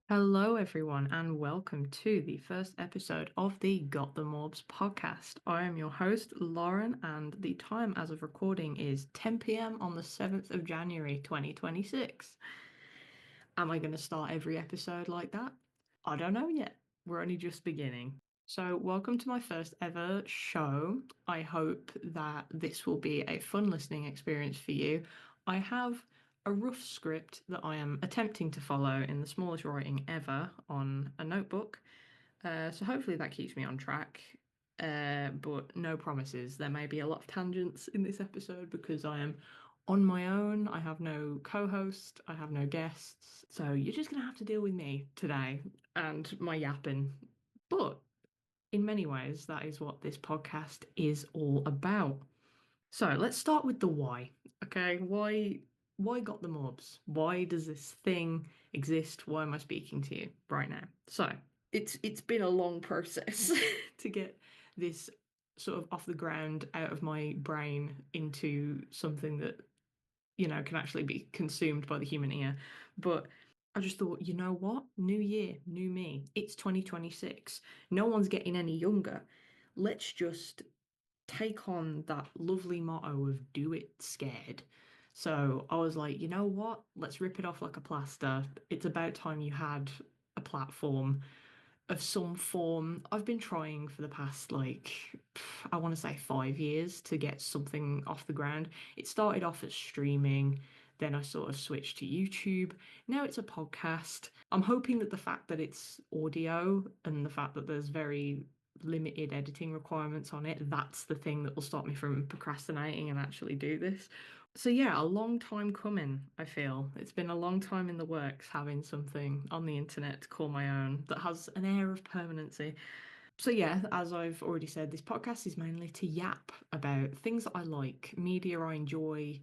Hello, everyone, and welcome to the first episode of the Got The Morbs podcast. I am your host, Lauren, and the time as of recording is 10 p.m. on the 7th of January 2026. Am I going to start every episode like that? I don't know yet. We're only just beginning. So, welcome to my first ever show. I hope that this will be a fun listening experience for you. I have a rough script that I am attempting to follow in the smallest writing ever on a notebook. So, hopefully, that keeps me on track. But no promises. There may be a lot of tangents in this episode because I am on my own. I have no co host, I have no guests. So, you're just going to have to deal with me today and my yapping. But in many ways, that is what this podcast is all about. So let's start with the why. Okay, why got the mobs? Why does this thing exist? Why am I speaking to you right now? So it's been a long process to get this sort of off the ground, out of my brain into something that can actually be consumed by the human ear. But I just thought, you know what? New year, new me. It's 2026. No one's getting any younger. Let's just take on that lovely motto of do it scared. So I was like, you know what? Let's rip it off like a plaster. It's about time you had a platform of some form. I've been trying for the past, I want to say 5 years to get something off the ground. It started off as streaming, then I sort of switched to YouTube. Now it's a podcast. I'm hoping that the fact that it's audio and the fact that there's very limited editing requirements on it, that's the thing that will stop me from procrastinating and actually do this. So yeah, a long time coming, I feel. It's been a long time in the works having something on the internet to call my own that has an air of permanency. So yeah, as I've already said, this podcast is mainly to yap about things that I like, media I enjoy,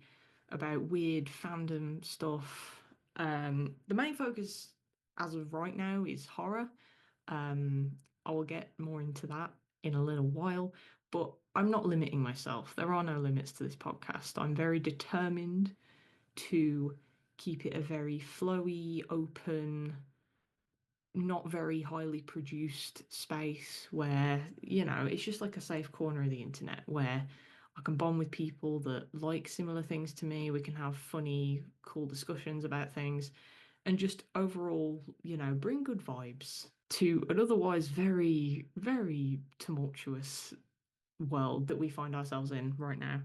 about weird fandom stuff. The main focus as of right now is horror. I will get more into that in a little while, but I'm not limiting myself. There are no limits to this podcast. I'm very determined to keep it a very flowy, open, not very highly produced space where, it's just like a safe corner of the internet where I can bond with people that like similar things to me. We can have funny, cool discussions about things and just overall, bring good vibes to an otherwise very, very tumultuous world that we find ourselves in right now.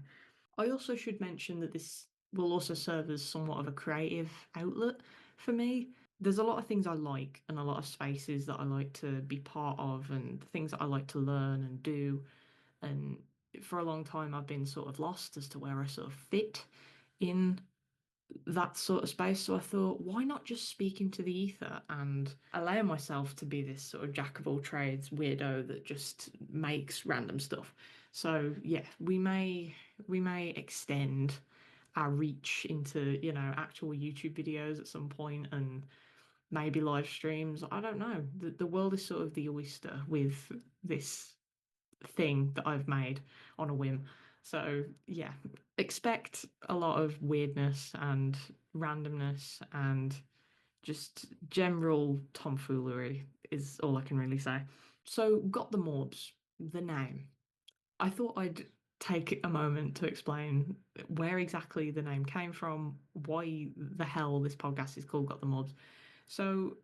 I also should mention that this will also serve as somewhat of a creative outlet for me. There's a lot of things I like and a lot of spaces that I like to be part of and things that I like to learn and do. And for a long time, I've been sort of lost as to where I sort of fit in that sort of space. So I thought, why not just speak into the ether and allow myself to be this sort of jack of all trades weirdo that just makes random stuff. So yeah, we may extend our reach into, actual YouTube videos at some point and maybe live streams. I don't know. The world is sort of the oyster with this thing that I've made on a whim. So yeah, expect a lot of weirdness and randomness and just general tomfoolery is all I can really say. So Got the Morbs, the name. I thought I'd take a moment to explain where exactly the name came from, why the hell this podcast is called Got the Morbs. So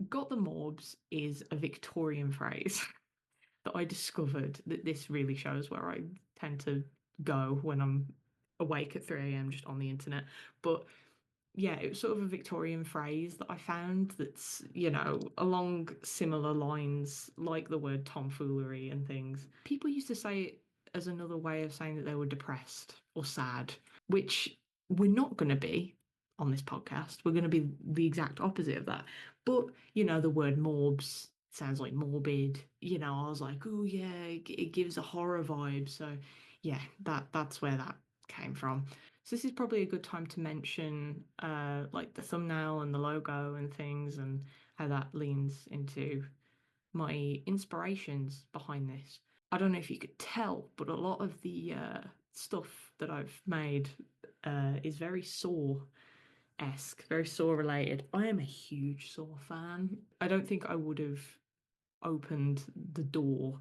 Got the Morbs is a Victorian phrase that I discovered that this really shows where I tend to go when I'm awake at 3 a.m. just on the internet. But yeah, it was sort of a Victorian phrase that I found that's, along similar lines, like the word tomfoolery and things. People used to say it as another way of saying that they were depressed or sad, which we're not going to be on this podcast. We're going to be the exact opposite of that. But, the word morbs sounds like morbid. I was like, oh yeah, it gives a horror vibe. So yeah, that's where that came from. So this is probably a good time to mention like the thumbnail and the logo and things and how that leans into my inspirations behind this. I don't know if you could tell, but a lot of the stuff that I've made is very sore esque, very Saw related. I am a huge Saw fan. I don't think I would have opened the door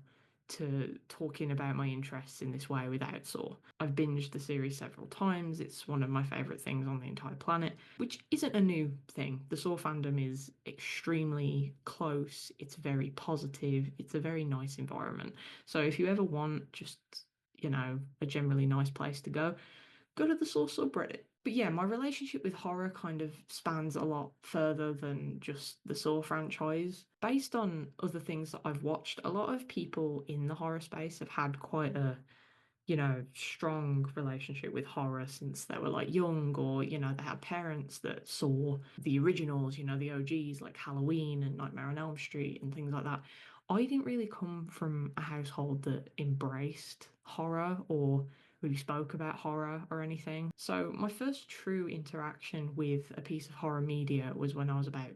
to talking about my interests in this way without Saw. I've binged the series several times. It's one of my favorite things on the entire planet, which isn't a new thing. The Saw fandom is extremely close. It's very positive. It's a very nice environment. So if you ever want just, a generally nice place to go to the Saw subreddit. But yeah, my relationship with horror kind of spans a lot further than just the Saw franchise. Based on other things that I've watched, a lot of people in the horror space have had quite a strong relationship with horror since they were like young, or, they had parents that saw the originals, the OGs like Halloween and Nightmare on Elm Street and things like that. I didn't really come from a household that embraced horror or really spoke about horror or anything. So my first true interaction with a piece of horror media was when I was about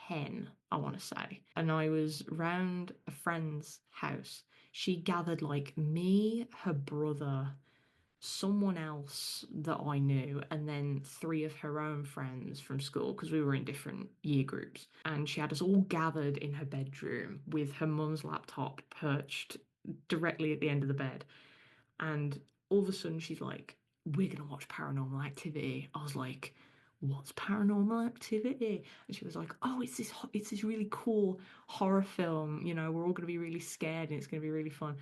10, I want to say. And I was round a friend's house. She gathered like me, her brother, someone else that I knew, and then three of her own friends from school because we were in different year groups. And she had us all gathered in her bedroom with her mum's laptop perched directly at the end of the bed. And all of a sudden, she's like, "We're gonna watch Paranormal Activity." I was like, "What's Paranormal Activity?" And she was like, "Oh, it's this really cool horror film. We're all gonna be really scared, and it's gonna be really fun."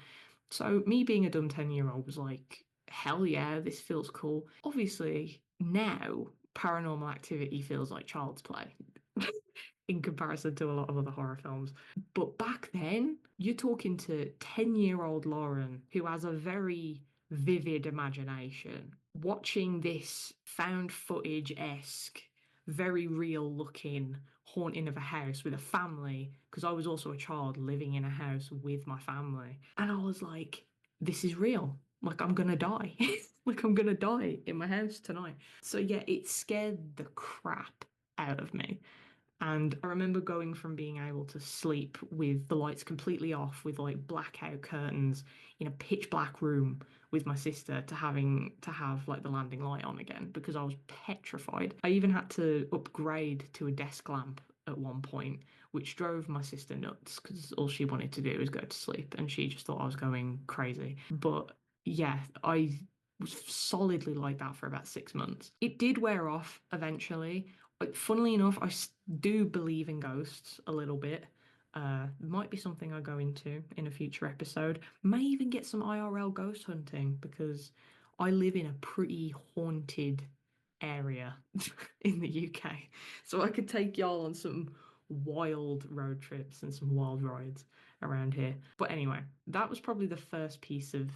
So me being a dumb 10-year-old was like, "Hell yeah, this feels cool." Obviously, now Paranormal Activity feels like child's play. In comparison to a lot of other horror films. But back then, you're talking to 10-year-old Lauren, who has a very vivid imagination, watching this found footage-esque, very real looking haunting of a house with a family, because I was also a child living in a house with my family. And I was like, this is real. Like, I'm gonna die. Like, I'm gonna die in my house tonight. So, yeah, it scared the crap out of me. And I remember going from being able to sleep with the lights completely off, with like blackout curtains in a pitch black room with my sister, to having to have like the landing light on again because I was petrified. I even had to upgrade to a desk lamp at one point, which drove my sister nuts because all she wanted to do was go to sleep and she just thought I was going crazy. But yeah, I was solidly like that for about 6 months. It did wear off eventually. But funnily enough, do believe in ghosts a little bit. Might be something I go into in a future episode. May even get some IRL ghost hunting because I live in a pretty haunted area in the UK. So I could take y'all on some wild road trips and some wild rides around here. But anyway, that was probably the first piece of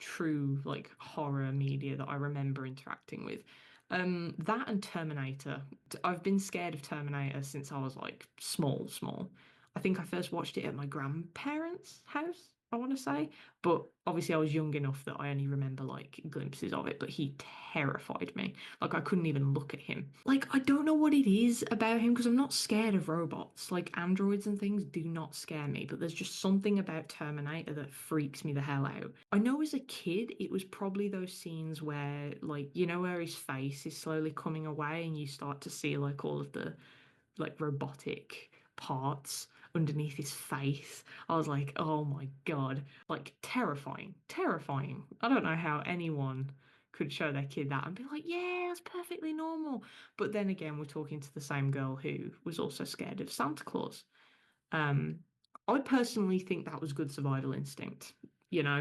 true like horror media that I remember interacting with. That and Terminator. I've been scared of Terminator since I was like small, small. I think I first watched it at my grandparents' house, I want to say. But obviously I was young enough that I only remember like glimpses of it, but he terrified me. Like I couldn't even look at him. Like I don't know what it is about him because I'm not scared of robots. Like androids and things do not scare me, but there's just something about Terminator that freaks me the hell out. I know as a kid it was probably those scenes where like where his face is slowly coming away and you start to see like all of the like robotic parts underneath his face. I was like, oh my God, like terrifying, terrifying. I don't know how anyone could show their kid that and be like, yeah, that's perfectly normal. But then again, we're talking to the same girl who was also scared of Santa Claus. Um, I personally think that was good survival instinct.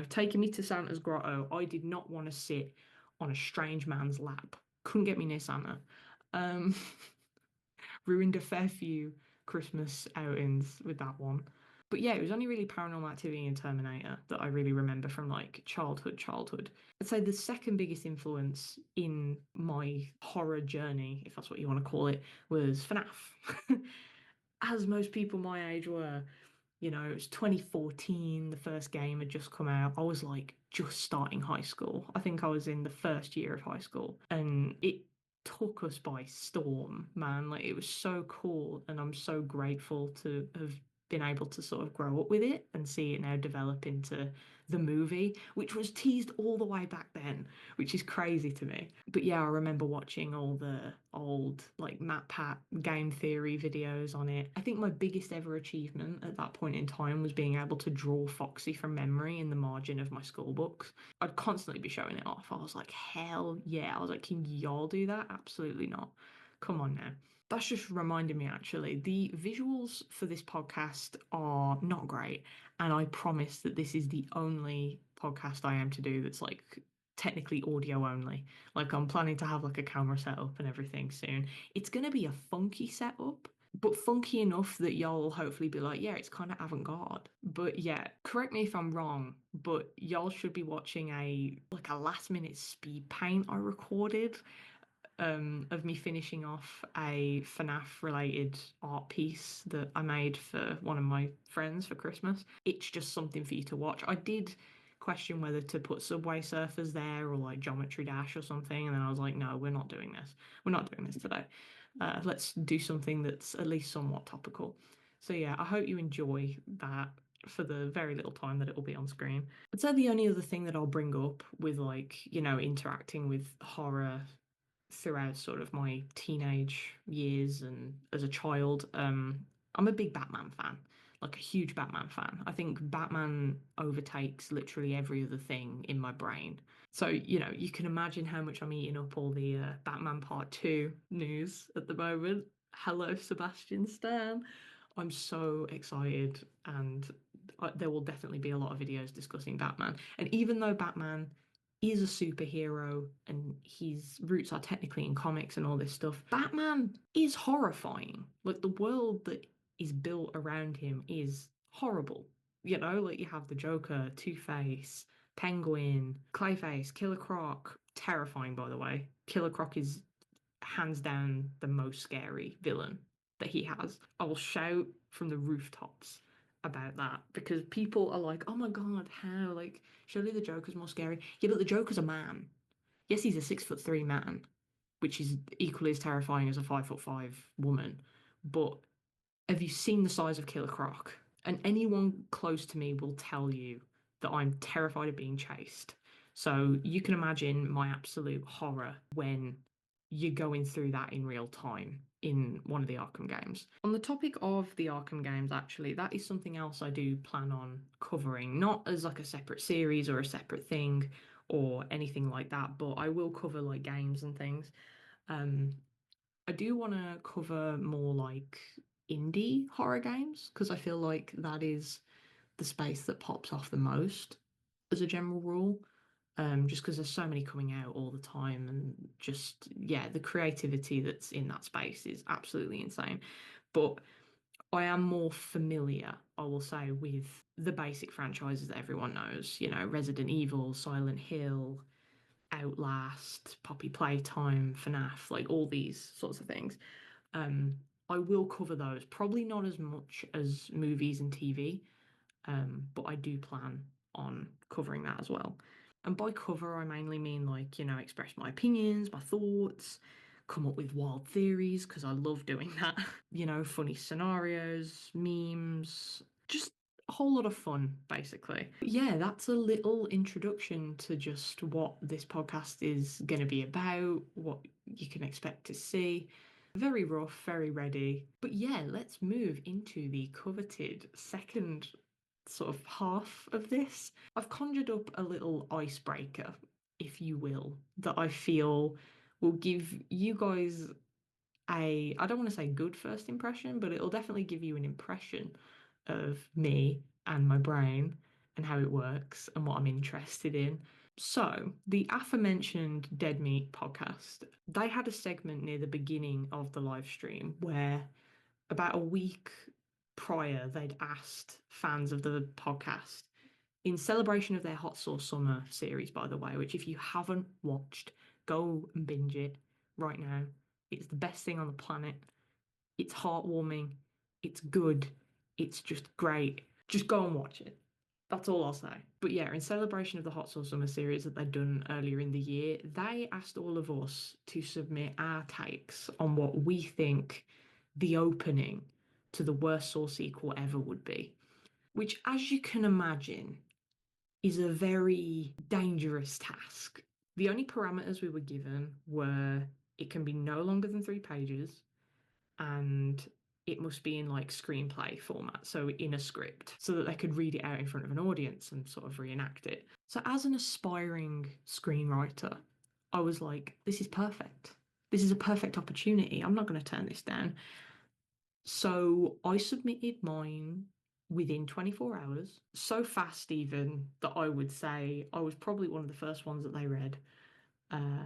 Taking me to Santa's grotto, I did not want to sit on a strange man's lap. Couldn't get me near Santa. Um, ruined a fair few Christmas outings with that one. But yeah, it was only really Paranormal Activity and Terminator that I really remember from like childhood. I'd say the second biggest influence in my horror journey, if that's what you want to call it, was FNAF. As most people my age were, it was 2014, the first game had just come out. I was like just starting high school. I think I was in the first year of high school, and it took us by storm, man. Like it was so cool, and I'm so grateful to have been able to sort of grow up with it and see it now develop into the movie, which was teased all the way back then, which is crazy to me. But yeah, I remember watching all the old like MatPat game theory videos on it. I think my biggest ever achievement at that point in time was being able to draw Foxy from memory in the margin of my school books. I'd constantly be showing it off. I was like, hell yeah. I was like, can y'all do that? Absolutely not. Come on now. That's just reminded me actually, the visuals for this podcast are not great. And I promise that this is the only podcast I am to do that's like technically audio only. Like I'm planning to have like a camera set up and everything soon. It's going to be a funky setup, but funky enough that y'all will hopefully be like, yeah, it's kind of avant-garde. But yeah, correct me if I'm wrong, but y'all should be watching a like a last minute speed paint I recorded of me finishing off a FNAF related art piece that I made for one of my friends for Christmas. It's just something for you to watch. I did question whether to put Subway Surfers there or like Geometry Dash or something, and then I was like, no, we're not doing this. We're not doing this today. Let's do something that's at least somewhat topical. So yeah, I hope you enjoy that for the very little time that it will be on screen. I'd say the only other thing that I'll bring up with like, interacting with horror throughout sort of my teenage years and as a child. I'm a big Batman fan, like a huge Batman fan. I think Batman overtakes literally every other thing in my brain. So, you can imagine how much I'm eating up all the Batman Part 2 news at the moment. Hello, Sebastian Stan. I'm so excited, and there will definitely be a lot of videos discussing Batman. And even though Batman is a superhero and his roots are technically in comics and all this stuff, Batman is horrifying. Like the world that is built around him is horrible. Like you have the Joker, Two-Face, Penguin, Clayface, Killer Croc. Terrifying, by the way. Killer Croc is hands down the most scary villain that he has. I will shout from the rooftops about that because people are like, oh my god, how? Like, surely the Joker's more scary. Yeah, but the Joker's a man. Yes, he's a 6'3" man, which is equally as terrifying as a 5'5" woman. But have you seen the size of Killer Croc? And anyone close to me will tell you that I'm terrified of being chased. So you can imagine my absolute horror when you're going through that in real time in one of the Arkham games. On the topic of the Arkham games, actually, that is something else I do plan on covering, not as like a separate series or a separate thing or anything like that, but I will cover like games and things. Um, I do want to cover more like indie horror games because I feel like that is the space that pops off the most as a general rule. Just because there's so many coming out all the time, and just yeah, the creativity that's in that space is absolutely insane. But I am more familiar, I will say, with the basic franchises that everyone knows. Resident Evil, Silent Hill, Outlast, Poppy Playtime, FNAF, like all these sorts of things. Um, I will cover those, probably not as much as movies and TV, but I do plan on covering that as well. And by cover, I mainly mean like, express my opinions, my thoughts, come up with wild theories, because I love doing that. Funny scenarios, memes, just a whole lot of fun, basically. Yeah, that's a little introduction to just what this podcast is going to be about, what you can expect to see. Very rough, very ready. But yeah, let's move into the coveted second sort of half of this. I've conjured up a little icebreaker, if you will, that I feel will give you guys I don't want to say good first impression, but it'll definitely give you an impression of me and my brain and how it works and what I'm interested in. So, the aforementioned Deadmeat podcast, they had a segment near the beginning of the live stream where about a week prior, they'd asked fans of the podcast in celebration of their Hot Sauce Summer series, by the way, which if you haven't watched, go and binge it right now. It's the best thing on the planet. It's heartwarming. It's good. It's just great. Just go and watch it. That's all I'll say. But yeah, in celebration of the Hot Sauce Summer series that they'd done earlier in the year, they asked all of us to submit our takes on what we think the opening to the worst Saw sequel ever would be, which, as you can imagine, is a very dangerous task. The only parameters we were given were it can be no longer than 3 pages and it must be in like screenplay format, so in a script, so that they could read it out in front of an audience and sort of reenact it. So, as an aspiring screenwriter, I was like, this is perfect. This is a perfect opportunity. I'm not going to turn this down. So, I submitted mine within 24 hours, so fast even that I would say I was probably one of the first ones that they read. Uh,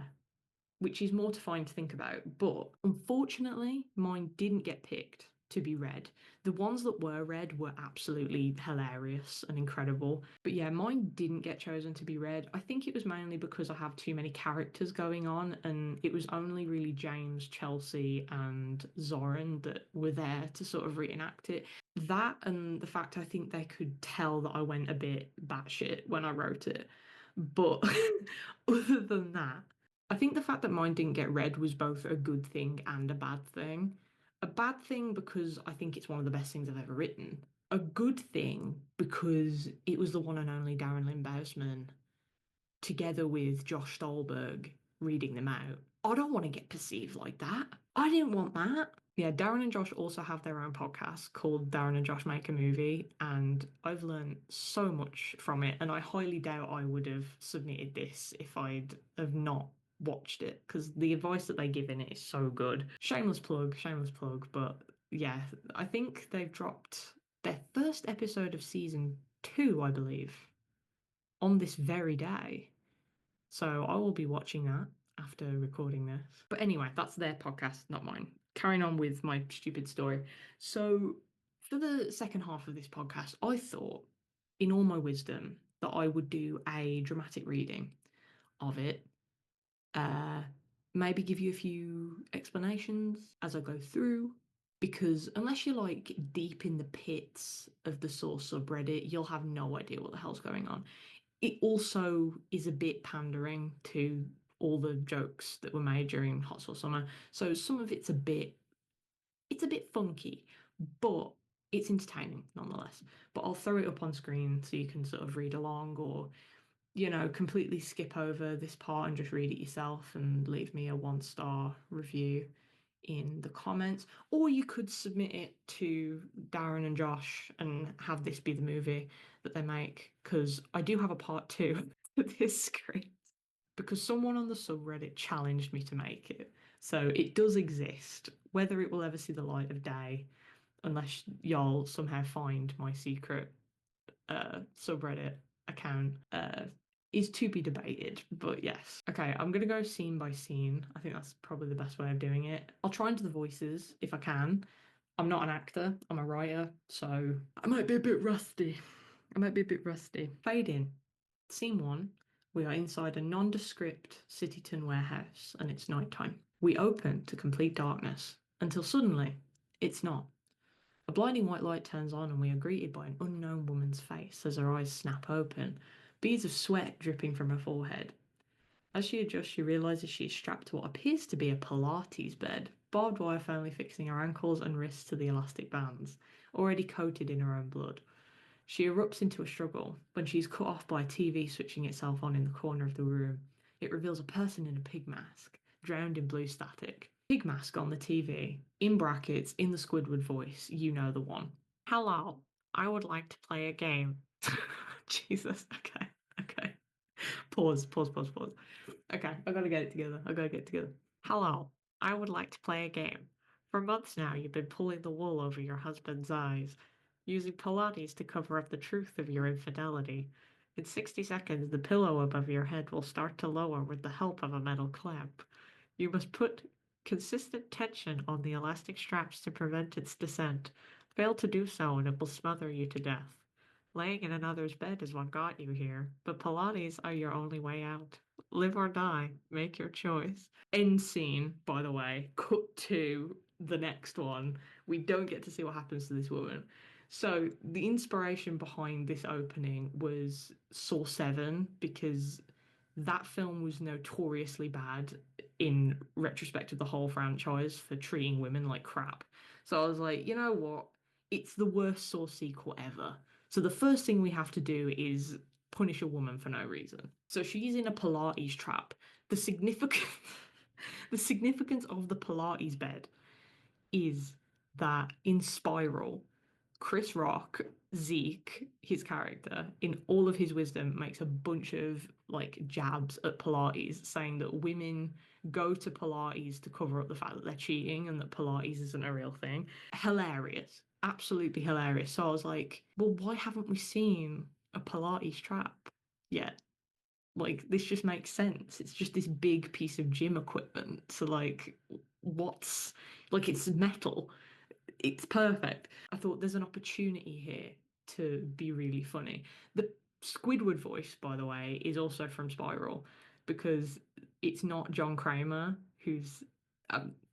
which is mortifying to think about. But unfortunately, mine didn't get picked to be read. The ones that were read were absolutely hilarious and incredible. But yeah, mine didn't get chosen to be read. I think it was mainly because I have too many characters going on, and it was only really James, Chelsea, and Zoran that were there to sort of reenact it. That and the fact I think they could tell that I went a bit batshit when I wrote it. But other than that, I think the fact that mine didn't get read was both a good thing and a bad thing. A bad thing because I think it's one of the best things I've ever written. A good thing because it was the one and only Darren Lynn Bousman together with Josh Stolberg reading them out. I don't want to get perceived like that. I didn't want that. Yeah, Darren and Josh also have their own podcast called Darren and Josh Make a Movie, and I've learned so much from it. And I highly doubt I would have submitted this if I'd have not watched it because the advice that they give in it is so good. Shameless plug, but yeah, I think they've dropped their first episode of season 2, I believe, on this very day. So I will be watching that after recording this. But anyway, that's their podcast, not mine. Carrying on with my stupid story. So for the second half of this podcast, I thought, in all my wisdom, that I would do a dramatic reading of it. Uh, Maybe give you a few explanations as I go through. Because unless you're like deep in the pits of the source subreddit, you'll have no idea what the hell's going on. It also is a bit pandering to all the jokes that were made during Hot Sauce Summer. So some of it's a bit funky, but it's entertaining nonetheless. But I'll throw it up on screen so you can sort of read along or, completely skip over this part and just read it yourself and leave me a 1-star review in the comments. Or you could submit it to Darren and Josh and have this be the movie that they make, because I do have a part 2 to this script because someone on the subreddit challenged me to make it. So it does exist. Whether it will ever see the light of day, unless y'all somehow find my secret subreddit account, is to be debated. But yes. Okay, I'm gonna go scene by scene. I think that's probably the best way of doing it. I'll try and do the voices if I can. I'm not an actor, I'm a writer, so I might be a bit rusty. Fade in. Scene 1. We are inside a nondescript Cityton warehouse and it's nighttime. We open to complete darkness until suddenly it's not. A blinding white light turns on and we are greeted by an unknown woman's face as her eyes snap open, beads of sweat dripping from her forehead. As she adjusts, she realizes she is strapped to what appears to be a Pilates bed, barbed wire firmly fixing her ankles and wrists to the elastic bands, already coated in her own blood. She erupts into a struggle when she is cut off by a TV switching itself on in the corner of the room. It reveals a person in a pig mask, drowned in blue static. Pig mask on the TV, in brackets, in the Squidward voice, you know the one. Hello, I would like to play a game. Jesus, okay. Pause. Okay, I gotta get it together. Hello, I would like to play a game. For months now, you've been pulling the wool over your husband's eyes, using Pilates to cover up the truth of your infidelity. In 60 seconds, the pillow above your head will start to lower with the help of a metal clamp. You must put consistent tension on the elastic straps to prevent its descent. Fail to do so and it will smother you to death. Laying in another's bed is what got you here, but Pilates are your only way out. Live or die, make your choice. End scene, by the way, cut to the next one. We don't get to see what happens to this woman. So, the inspiration behind this opening was Saw 7 because that film was notoriously bad in retrospect of the whole franchise for treating women like crap. So I was like, you know what? it's the worst Saw sequel ever. So the first thing we have to do is punish a woman for no reason. So she's in a Pilates trap. The significance the significance of the Pilates bed is that in Spiral, Chris Rock, Zeke, his character, in all of his wisdom, makes a bunch of like jabs at Pilates, saying that women go to Pilates to cover up the fact that they're cheating and that Pilates isn't a real thing. Hilarious. Absolutely hilarious. So I was like, well, why haven't we seen a Pilates trap yet? Like, this just makes sense. It's just this big piece of gym equipment. So, like, what's like, it's metal, it's perfect. I thought there's an opportunity here to be really funny. The Squidward voice, by the way, is also from Spiral because it's not John Kramer, who's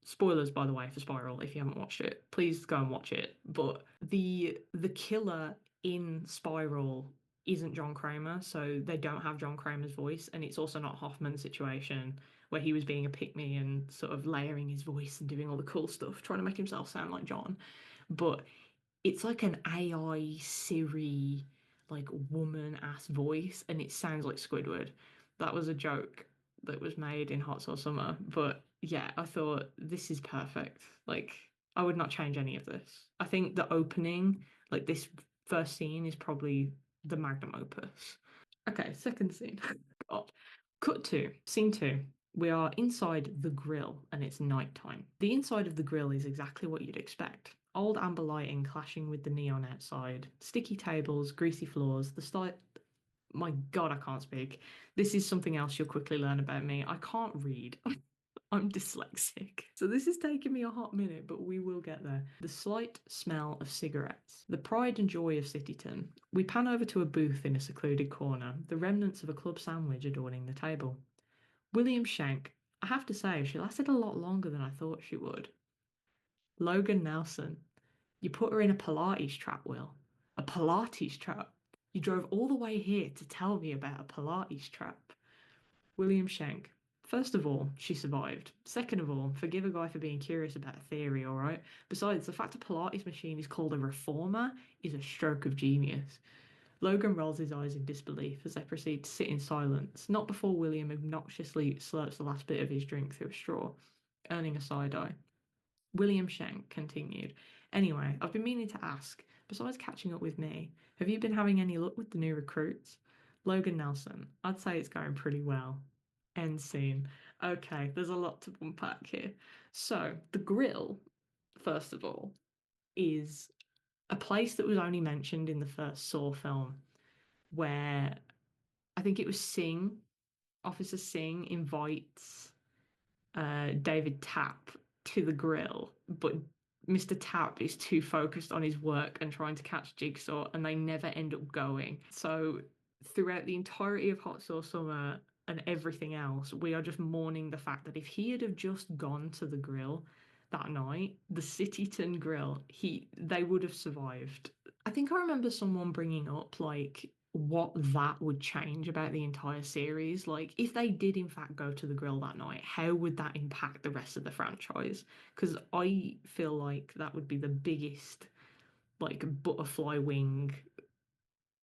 spoilers by the way for Spiral if you haven't watched it. Please go and watch it. But the killer in Spiral isn't John Kramer, so they don't have John Kramer's voice, and it's also not Hoffman's situation where he was being a pick me and sort of layering his voice and doing all the cool stuff, trying to make himself sound like John. But it's like an AI Siri, like woman ass voice, and it sounds like Squidward. That was a joke that was made in Hot Sauce Summer. But yeah, I thought this is perfect. Like, I would not change any of this. I think the opening, like this first scene, is probably the magnum opus. Okay, second scene. God. Cut to scene two. We are inside the grill and it's nighttime. The inside of the grill is exactly what you'd expect. Old amber lighting clashing with the neon outside, sticky tables, greasy floors, the style. My God, I can't speak. This is something else you'll quickly learn about me. I can't read. I'm dyslexic. So this is taking me a hot minute, but we will get there. The slight smell of cigarettes. The pride and joy of Cityton. We pan over to a booth in a secluded corner, the remnants of a club sandwich adorning the table. William Shank. I have to say, she lasted a lot longer than I thought she would. Logan Nelson. You put her in a Pilates trap, Will. A Pilates trap. You drove all the way here to tell me about a Pilates trap. William Shank. First of all, she survived. Second of all, forgive a guy for being curious about a theory, alright? Besides, the fact a Pilates machine is called a reformer is a stroke of genius. Logan rolls his eyes in disbelief as they proceed to sit in silence, not before William obnoxiously slurps the last bit of his drink through a straw, earning a side eye. William Shank continued. Anyway, I've been meaning to ask, besides catching up with me, have you been having any luck with the new recruits? Logan Nelson. I'd say it's going pretty well. End scene. Okay, there's a lot to unpack here. So, the grill, first of all, is a place that was only mentioned in the first Saw film, where I think it was Singh, Officer Singh invites David Tapp to the grill, but Mr. Tapp is too focused on his work and trying to catch Jigsaw, and they never end up going. So throughout the entirety of Hot Sauce Summer and everything else, we are just mourning the fact that if he had have just gone to the grill that night, the Cityton grill, they would have survived. I think I remember someone bringing up like what that would change about the entire series. Like, if they did in fact go to the grill that night, how would that impact the rest of the franchise? Because I feel like that would be the biggest, like, butterfly wing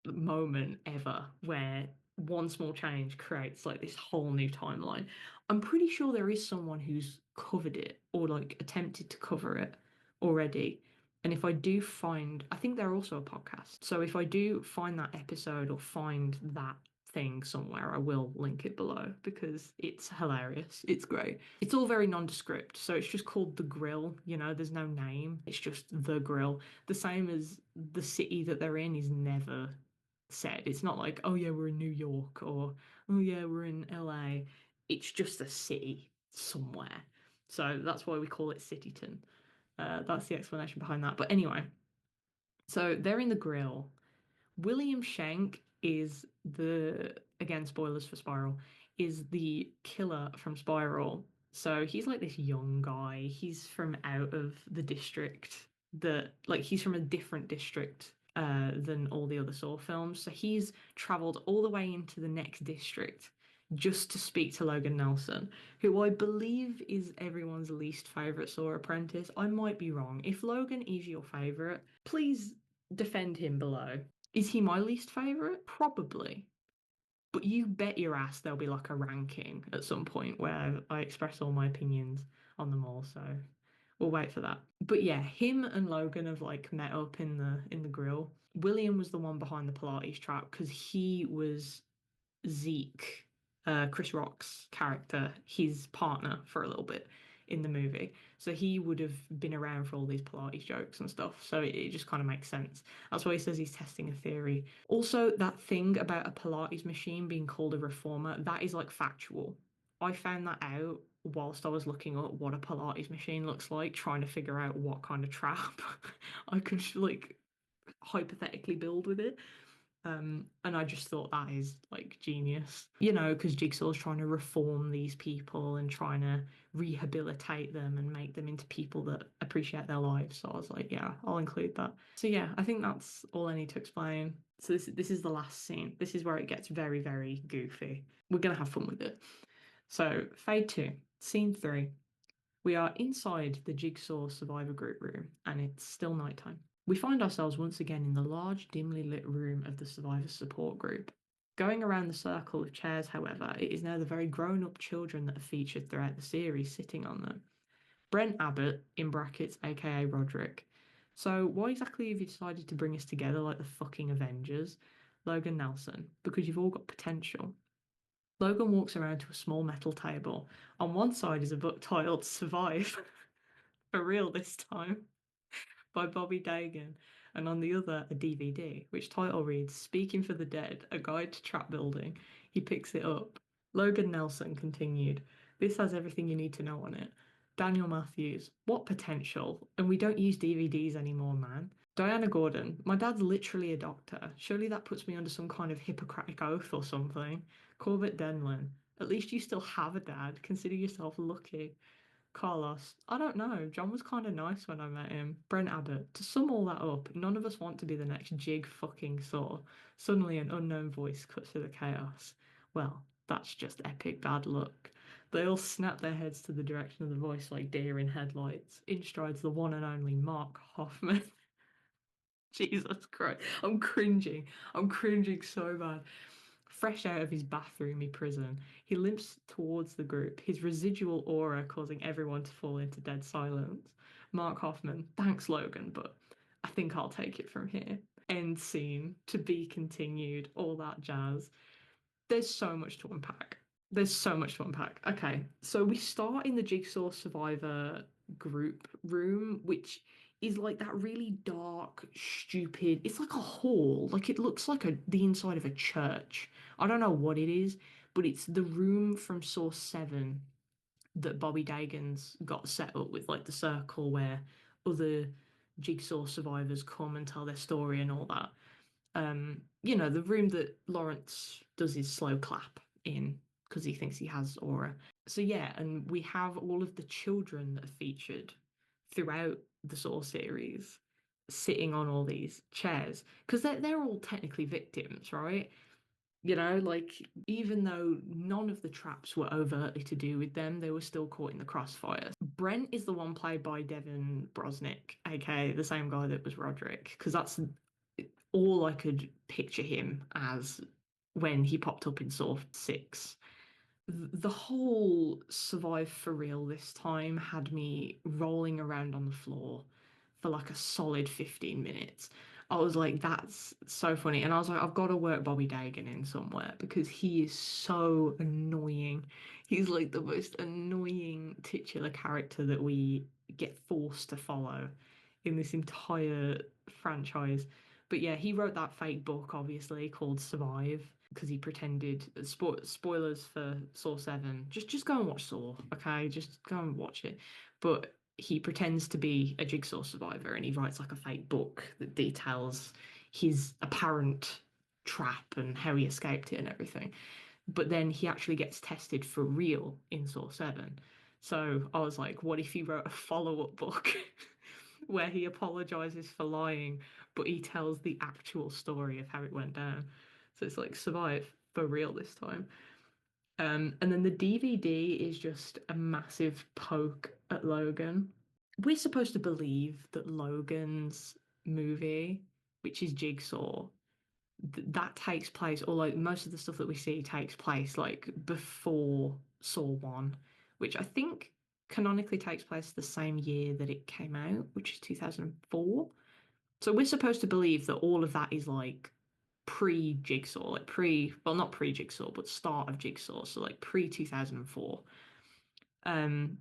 moment ever where one small change creates like this whole new timeline. I'm pretty sure there is someone who's covered it or like attempted to cover it already. And if I do find, I think they're also a podcast. So if I do find that episode or find that thing somewhere, I will link it below because it's hilarious. It's great. It's all very nondescript. So it's just called The Grill. You know, there's no name. It's just The Grill. The same as the city that they're in is never said. It's not like, oh yeah, we're in New York or oh yeah, we're in LA. It's just a city somewhere. So that's why we call it Cityton. That's the explanation behind that. But anyway, so they're in the grill. William Shank is again, spoilers for Spiral, is the killer from Spiral. So he's like this young guy. He's from out of the district he's from a different district than all the other Saw films. So he's traveled all the way into the next district just to speak to Logan Nelson, who I believe is everyone's least favourite Saw apprentice. I might be wrong. If Logan is your favourite, please defend him below. Is he my least favourite? Probably. But you bet your ass there'll be like a ranking at some point where I express all my opinions on them all. So we'll wait for that. But yeah, him and Logan have like met up in the grill. William was the one behind the Pilates trap because he was Zeke, Chris Rock's character, his partner for a little bit in the movie. So he would have been around for all these Pilates jokes and stuff. So it just kind of makes sense. That's why he says he's testing a theory. Also, that thing about a Pilates machine being called a reformer, that is like factual. I found that out whilst I was looking at what a Pilates machine looks like, trying to figure out what kind of trap I could like hypothetically build with it. And I just thought that is like genius, because Jigsaw's trying to reform these people and trying to rehabilitate them and make them into people that appreciate their lives. So I was like, yeah, I'll include that. So yeah, I think that's all I need to explain. So this is the last scene. This is where it gets very, very goofy. We're gonna have fun with it. So fade two, scene three. We are inside the Jigsaw Survivor group room, and it's still nighttime. We find ourselves once again in the large, dimly lit room of the Survivor support group. Going around the circle of chairs, however, it is now the very grown up children that are featured throughout the series sitting on them. Brent Abbott, in brackets, aka Roderick. So, why exactly have you decided to bring us together like the fucking Avengers? Logan Nelson, because you've all got potential. Logan walks around to a small metal table. On one side is a book titled Survive, for real this time, by Bobby Dagan, and on the other, a DVD, which title reads Speaking for the Dead, A Guide to Trap Building. He picks it up. Logan Nelson continued, This has everything you need to know on it. Daniel Matthews, what potential? And we don't use DVDs anymore, man. Diana Gordon, my dad's literally a doctor. Surely that puts me under some kind of Hippocratic oath or something. Corbett Denlin, at least you still have a dad. Consider yourself lucky. Carlos, I don't know. John was kind of nice when I met him. Brent Abbott, to sum all that up, none of us want to be the next Jig fucking Saw. Suddenly, an unknown voice cuts through the chaos. Well, that's just epic bad luck. They all snap their heads to the direction of the voice like deer in headlights. In strides the one and only Mark Hoffman. Jesus Christ. I'm cringing. I'm cringing so bad. Fresh out of his bathroomy prison, he limps towards the group, his residual aura causing everyone to fall into dead silence. Mark Hoffman, thanks, Logan, but I think I'll take it from here. End scene, to be continued, all that jazz. There's so much to unpack. There's so much to unpack. Okay, so we start in the Jigsaw Survivor group room, which is like that really dark, stupid. It's like a hall. Like it looks like the inside of a church. I don't know what it is, but it's the room from Saw 7 that Bobby Dagan's got set up with, like the circle where other Jigsaw survivors come and tell their story and all that. The room that Lawrence does his slow clap in because he thinks he has aura. So yeah, and we have all of the children that are featured throughout the Saw series sitting on all these chairs because they're all technically victims, right? Like even though none of the traps were overtly to do with them, they were still caught in the crossfire. Brent is the one played by Devin Brosnick, aka the same guy that was Roderick, because that's all I could picture him as when he popped up in Saw 6. The whole survive for real this time had me rolling around on the floor for like a solid 15 minutes. I was like, that's so funny. And I was like, I've got to work Bobby Dagan in somewhere because he is so annoying. He's like the most annoying titular character that we get forced to follow in this entire franchise. But yeah, he wrote that fake book, obviously, called Survive, because he pretended. Spoilers for Saw 7. Just go and watch Saw, okay? Just go and watch it. But he pretends to be a Jigsaw survivor and he writes like a fake book that details his apparent trap and how he escaped it and everything. But then he actually gets tested for real in Saw 7. So I was like, what if he wrote a follow up book where he apologizes for lying, but he tells the actual story of how it went down? So it's like survive for real this time. And then the DVD is just a massive poke at Logan. We're supposed to believe that Logan's movie, which is Jigsaw, that takes place, or like most of the stuff that we see takes place like before Saw 1, which I think canonically takes place the same year that it came out, which is 2004. So we're supposed to believe that all of that is like pre-Jigsaw, like well, not pre-Jigsaw, but start of Jigsaw, so like pre-2004.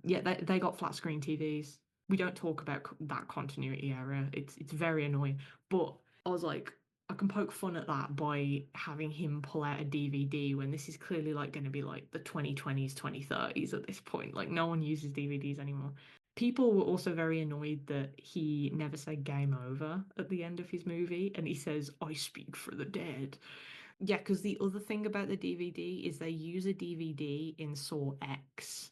Yeah, they got flat screen TVs. We don't talk about that continuity error. It's very annoying. But I was like, I can poke fun at that by having him pull out a DVD when this is clearly like going to be like the 2020s, 2030s at this point. Like no one uses DVDs anymore. People were also very annoyed that he never said game over at the end of his movie, and he says, I speak for the dead. Yeah, because the other thing about the DVD is they use a DVD in Saw X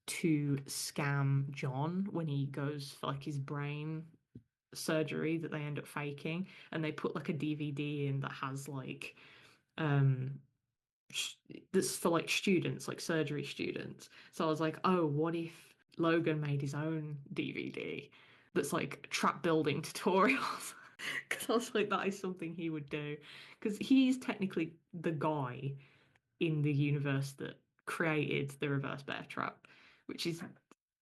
to scam John when he goes for like his brain surgery that they end up faking, and they put like a DVD in that has like um that's for like students, like surgery students. So I was like, oh, what if Logan made his own DVD that's like trap building tutorials? Because I was like, that is something he would do. Because he's technically the guy in the universe that created the reverse bear trap, which is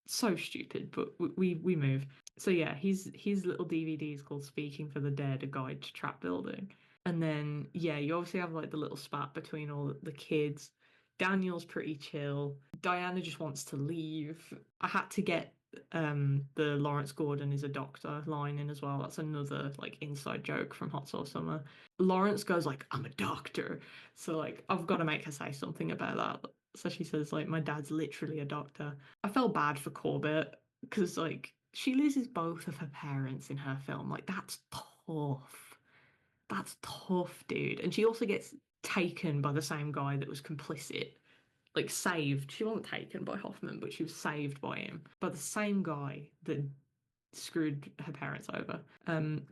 so stupid, but we move. So yeah, his little DVD is called Speaking for the Dead, a guide to trap building. And then yeah, you obviously have like the little spat between all the kids. Daniel's pretty chill. Diana just wants to leave. I had to get the Lawrence Gordon is a doctor line in as well. That's another like inside joke from Hot Sauce Summer. Lawrence goes like, I'm a doctor. So like I've got to make her say something about that. So she says like my dad's literally a doctor. I felt bad for Corbett because like she loses both of her parents in her film. Like that's tough. That's tough, dude. And she also gets taken by the same guy that was complicit. Like saved. She wasn't taken by Hoffman, but she was saved by him. By the same guy that screwed her parents over.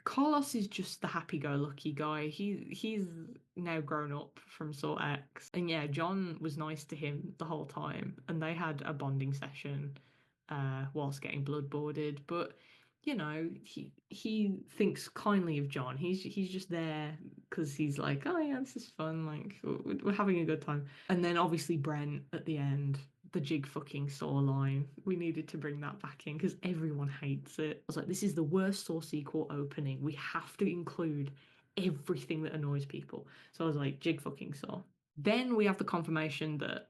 Carlos is just the happy-go-lucky guy. He's now grown up from Sort X, and yeah, John was nice to him the whole time, and they had a bonding session whilst getting bloodboarded. But you know, he thinks kindly of John. He's just there because he's like, oh yeah, this is fun. Like we're having a good time. And then obviously Brent at the end, the jig fucking Saw line. We needed to bring that back in because everyone hates it. I was like, this is the worst Saw sequel opening. We have to include everything that annoys people. So I was like, jig fucking Saw. Then we have the confirmation that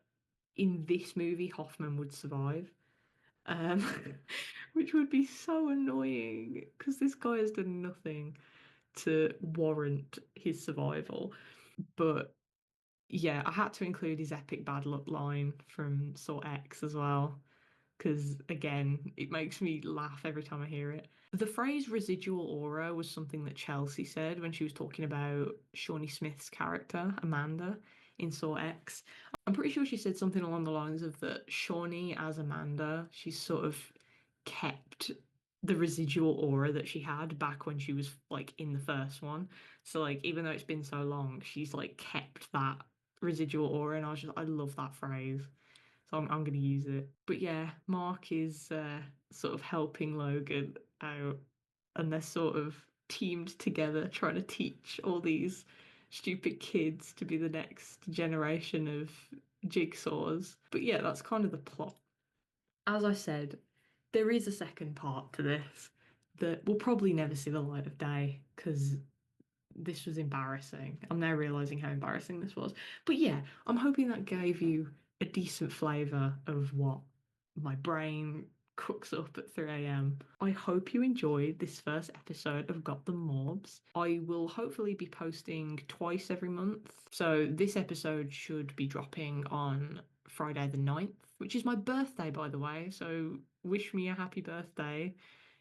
in this movie, Hoffman would survive. Um, which would be so annoying because this guy has done nothing to warrant his survival. But yeah, I had to include his epic bad luck line from Saw X as well because again, it makes me laugh every time I hear it. The phrase residual aura was something that Chelsea said when she was talking about Shawnee Smith's character, Amanda, in Saw X. I'm pretty sure she said something along the lines of that Shawnee as Amanda, she's sort of kept the residual aura that she had back when she was like in the first one. So like even though it's been so long, she's like kept that residual aura, and I love that phrase. So I'm going to use it. But yeah, Mark is sort of helping Logan out, and they're sort of teamed together trying to teach all these stupid kids to be the next generation of jigsaws. But yeah, that's kind of the plot. As I said, there is a second part to this that will probably never see the light of day because this was embarrassing. I'm now realizing how embarrassing this was. But yeah, I'm hoping that gave you a decent flavor of what my brain cooks up at 3 a.m. I hope you enjoyed this first episode of Got The Morbs. I will hopefully be posting twice every month. So this episode should be dropping on Friday the 9th, which is my birthday, by the way. So wish me a happy birthday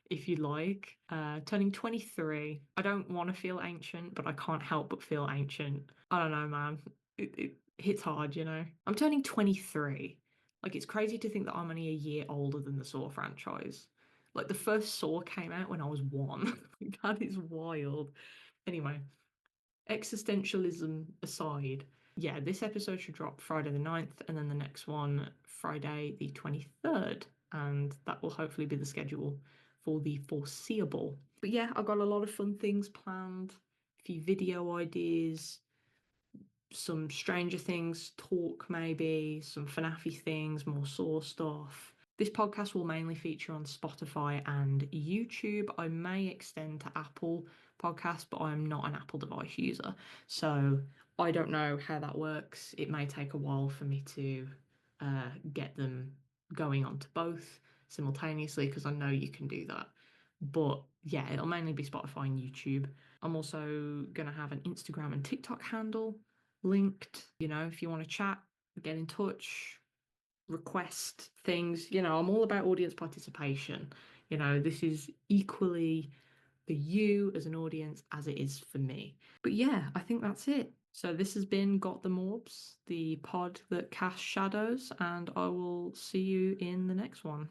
if you like. Turning 23. I don't want to feel ancient, but I can't help but feel ancient. I don't know, man. It hits hard, you know. I'm turning 23. Like, it's crazy to think that I'm only a year older than the Saw franchise. Like, the first Saw came out when I was one. That is wild. Anyway, existentialism aside, Yeah, this episode should drop Friday the 9th, and then the next one Friday the 23rd. And that will hopefully be the schedule for the foreseeable. But yeah, I've got a lot of fun things planned, a few video ideas, some Stranger Things talk, maybe some FNAFy things, more Saw stuff. This podcast will mainly feature on Spotify and YouTube. I may extend to Apple Podcasts, but I'm not an Apple device user. So I don't know how that works. It may take a while for me to get them going onto both simultaneously because I know you can do that. But yeah, it'll mainly be Spotify and YouTube. I'm also going to have an Instagram and TikTok handle linked. If you want to chat, get in touch, request things. I'm all about audience participation. This is equally for you as an audience as it is for me. But yeah, I think that's it. So this has been Got the Morbs, the pod that casts shadows, and I will see you in the next one.